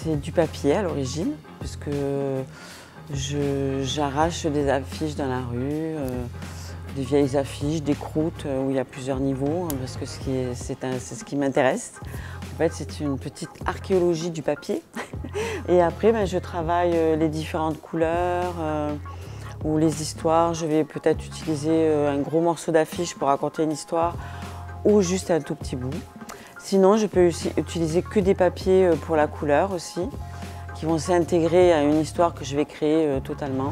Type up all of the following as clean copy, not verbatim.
c'est du papier à l'origine, puisque j'arrache des affiches dans la rue, des vieilles affiches, des croûtes où il y a plusieurs niveaux, parce que c'est ce qui m'intéresse. En fait, c'est une petite archéologie du papier. Et après, je travaille les différentes couleurs ou les histoires. Je vais peut-être utiliser un gros morceau d'affiche pour raconter une histoire ou juste un tout petit bout. Sinon, je peux aussi utiliser que des papiers pour la couleur aussi, qui vont s'intégrer à une histoire que je vais créer totalement.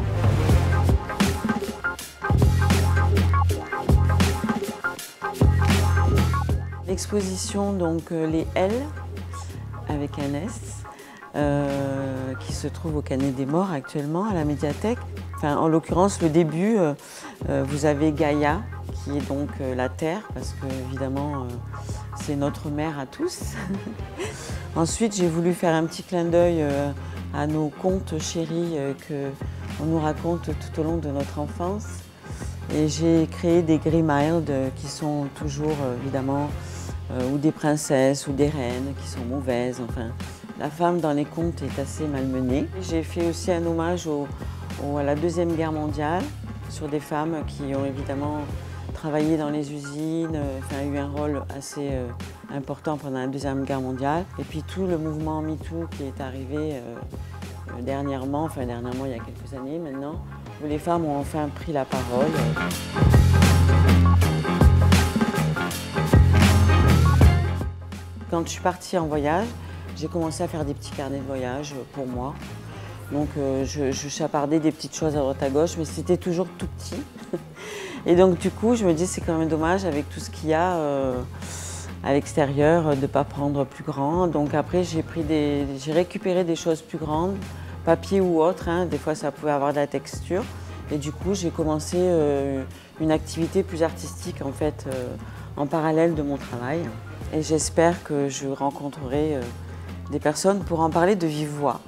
L'exposition, donc les L, avec un S, qui se trouve au Canet des Morts actuellement, à la médiathèque. Enfin, en l'occurrence, le début, vous avez Gaïa, qui est donc la Terre, parce que évidemment, c'est notre mère à tous. Ensuite, j'ai voulu faire un petit clin d'œil à nos contes chéris qu'on nous raconte tout au long de notre enfance. Et j'ai créé des Grimhild qui sont toujours, évidemment, ou des princesses ou des reines qui sont mauvaises. Enfin, la femme dans les contes est assez malmenée. J'ai fait aussi un hommage à la Deuxième Guerre mondiale sur des femmes qui ont évidemment travaillé dans les usines, eu un rôle assez important pendant la Deuxième Guerre mondiale. Et puis tout le mouvement MeToo qui est arrivé dernièrement il y a quelques années maintenant, où les femmes ont enfin pris la parole. Quand je suis partie en voyage, j'ai commencé à faire des petits carnets de voyage pour moi. Donc je chapardais des petites choses à droite à gauche, mais c'était toujours tout petit. Et donc du coup, je me dis c'est quand même dommage avec tout ce qu'il y a à l'extérieur de ne pas prendre plus grand. Donc après, j'ai récupéré des choses plus grandes, papier ou autre, des fois ça pouvait avoir de la texture. Et du coup, j'ai commencé une activité plus artistique en fait, en parallèle de mon travail. Et j'espère que je rencontrerai des personnes pour en parler de vive voix.